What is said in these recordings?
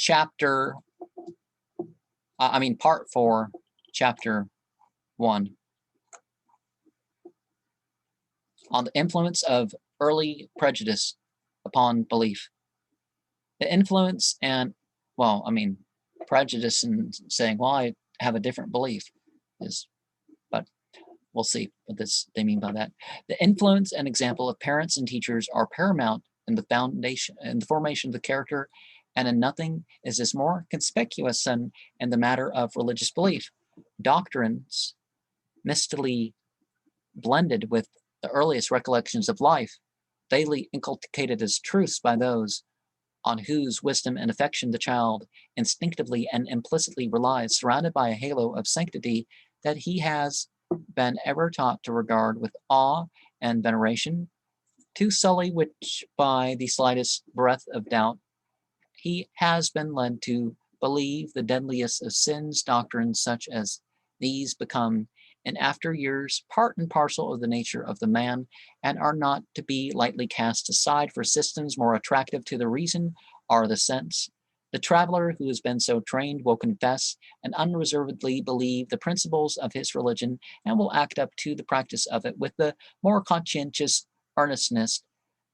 chapter, part 4, chapter 1, on the influence of early prejudice upon belief. The influence and, prejudice and saying, well, I have a different belief is, but we'll see what they mean by that. The influence and example of parents and teachers are paramount in the foundation and the formation of the character, and in nothing is this more conspicuous than in the matter of religious belief. Doctrines mistily blended with the earliest recollections of life, daily inculcated as truths by those on whose wisdom and affection the child instinctively and implicitly relies, surrounded by a halo of sanctity that he has been ever taught to regard with awe and veneration, to sully which by the slightest breath of doubt he has been led to believe the deadliest of sins. Doctrines such as these become in after years part and parcel of the nature of the man, and are not to be lightly cast aside, for systems more attractive to the reason are the sense. The traveler who has been so trained will confess and unreservedly believe the principles of his religion, and will act up to the practice of it with the more conscientious earnestness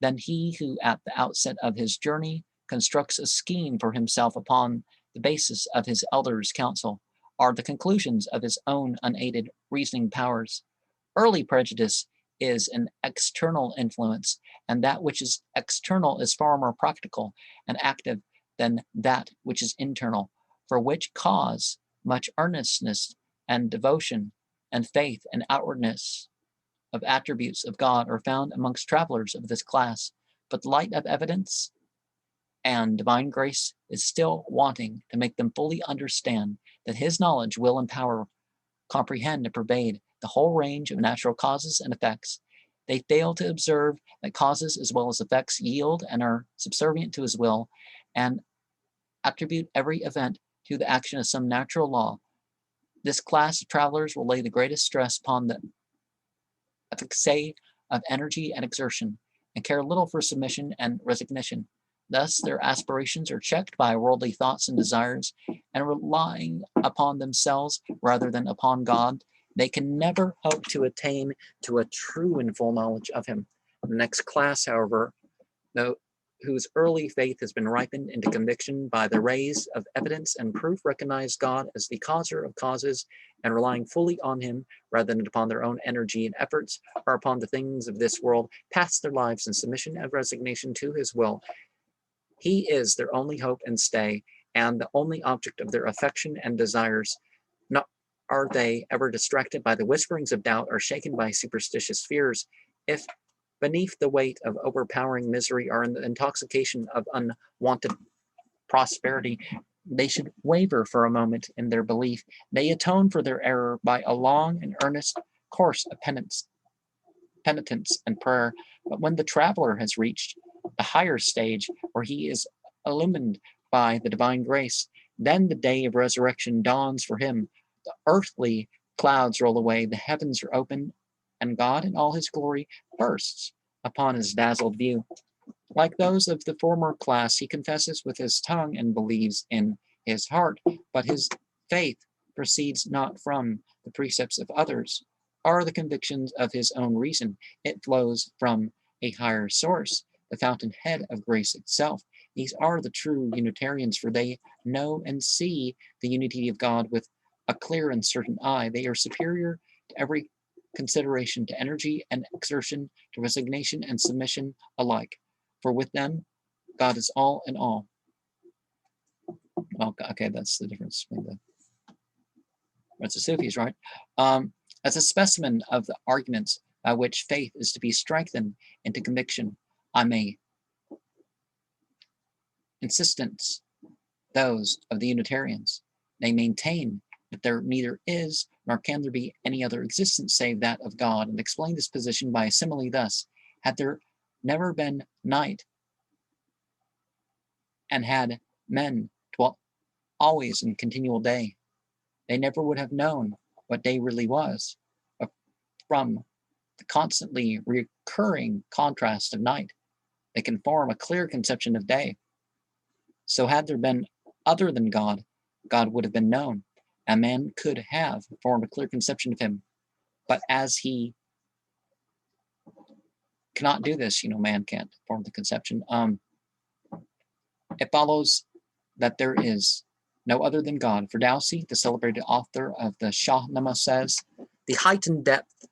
than he who at the outset of his journey constructs a scheme for himself upon the basis of his elders' counsel, are the conclusions of his own unaided reasoning powers. Early prejudice is an external influence, and that which is external is far more practical and active than that which is internal, for which cause much earnestness and devotion and faith and outwardness of attributes of God are found amongst travelers of this class, but light of evidence and divine grace is still wanting to make them fully understand that his knowledge, will, and power comprehend and pervade the whole range of natural causes and effects. They fail to observe that causes as well as effects yield and are subservient to his will, and attribute every event to the action of some natural law. This class of travelers will lay the greatest stress upon the efficacy of energy and exertion, and care little for submission and resignation. Thus, their aspirations are checked by worldly thoughts and desires, and relying upon themselves rather than upon God, they can never hope to attain to a true and full knowledge of him. The next class, however, whose early faith has been ripened into conviction by the rays of evidence and proof, recognize God as the causer of causes, and relying fully on him rather than upon their own energy and efforts, or upon the things of this world, pass their lives in submission and resignation to his will. He is their only hope and stay, and the only object of their affection and desires. Nor are they ever distracted by the whisperings of doubt or shaken by superstitious fears. If beneath the weight of overpowering misery or in the intoxication of unwanted prosperity, they should waver for a moment in their belief, they atone for their error by a long and earnest course of penitence and prayer. But when the traveler has reached the higher stage, where he is illumined by the divine grace, then the day of resurrection dawns for him. The earthly clouds roll away, the heavens are opened, and God in all his glory bursts upon his dazzled view. Like those of the former class, he confesses with his tongue and believes in his heart, but his faith proceeds not from the precepts of others or the convictions of his own reason. It flows from a higher source, the fountainhead of grace itself. These are the true Unitarians, for they know and see the unity of God with a clear and certain eye. They are superior to every consideration, to energy and exertion, to resignation and submission alike. For with them, God is all in all. Okay, that's the difference between the Sufis, right? As a specimen of the arguments by which faith is to be strengthened into conviction, I may insistence those of the Unitarians. They maintain that there neither is nor can there be any other existence save that of God, and explain this position by a simile thus: had there never been night, and had men dwelt always in continual day, they never would have known what day really was. But from the constantly recurring contrast of night, they can form a clear conception of day. So had there been other than God, God would have been known, and man could have formed a clear conception of him. But as he cannot do this, man can't form the conception. It follows that there is no other than God. Ferdowsi, the celebrated author of the Shahnameh, says, "The heightened depth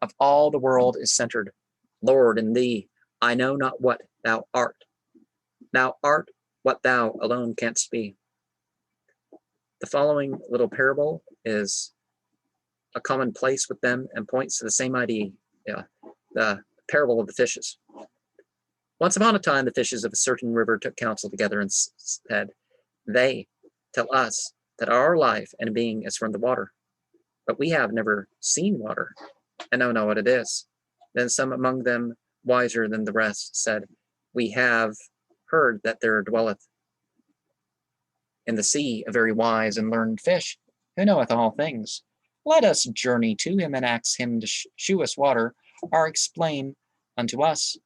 of all the world is centered, Lord, in thee. I know not what thou art. Thou art what thou alone canst be." The following little parable is a commonplace with them and points to the same idea, the parable of the fishes. Once upon a time, the fishes of a certain river took counsel together and said, "They tell us that our life and being is from the water, but we have never seen water and don't know what it is." Then some among them, wiser than the rest, said, "We have heard that there dwelleth in the sea a very wise and learned fish, who knoweth all things. Let us journey to him and ask him to shew us water, or explain unto us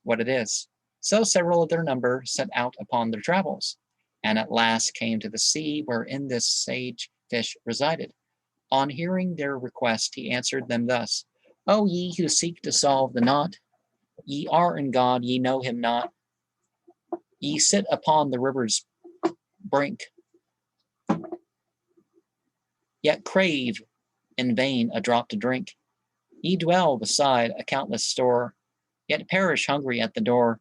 what it is." So several of their number set out upon their travels, and at last came to the sea wherein this sage fish resided. On hearing their request, he answered them thus: "O ye who seek to solve the knot, ye are in God, ye know him not. Ye sit upon the river's brink, yet crave in vain a drop to drink. Ye dwell beside a countless store, yet perish hungry at the door."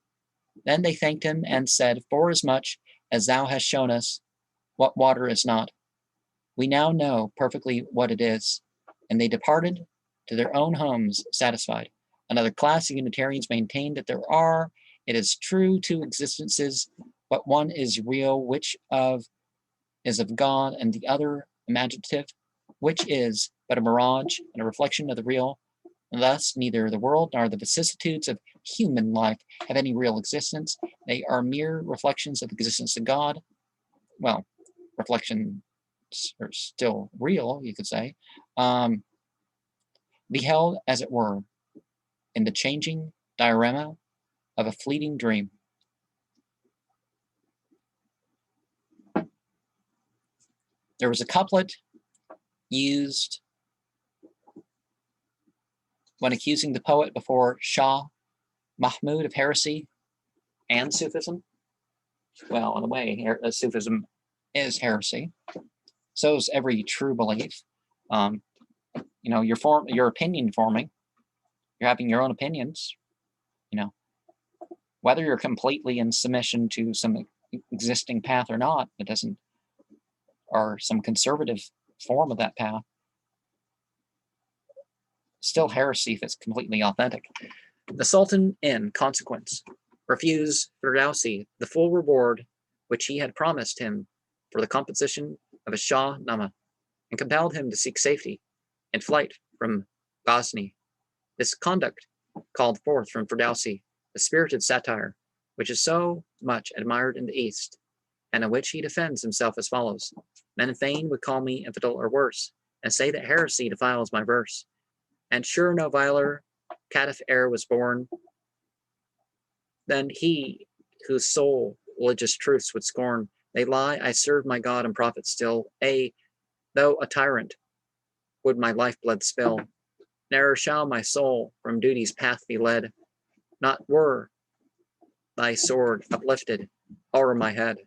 Then they thanked him and said, "Forasmuch as thou hast shown us what water is not, we now know perfectly what it is." And they departed to their own homes satisfied. Another class of Unitarians maintained that there are, it is true, two existences, but one is real, which is of God, and the other imaginative, which is but a mirage and a reflection of the real. Thus, neither the world nor the vicissitudes of human life have any real existence. They are mere reflections of the existence of God. Well, reflections are still real, you could say, beheld, as it were, in the changing diorama of a fleeting dream. There was a couplet used when accusing the poet before Shah Mahmud of heresy and Sufism. Well, in a way, Sufism is heresy. So is every true belief. Your opinion forming. You're having your own opinions. Whether you're completely in submission to some existing path or not, it doesn't, or some conservative form of that path. Still heresy if it's completely authentic. The Sultan, in consequence, refused Ferdowsi the full reward which he had promised him for the composition of a Shahnameh, and compelled him to seek safety in flight from Ghazni. This conduct called forth from Ferdowsi the spirited satire which is so much admired in the East, and in which he defends himself as follows: "Men fain would call me infidel or worse, and say that heresy defiles my verse. And sure no viler caitiff e'er was born than he whose soul religious truths would scorn. They lie, I serve my God and prophet still, though a tyrant would my lifeblood spill. Ne'er shall my soul from duty's path be led, not were thy sword uplifted o'er my head."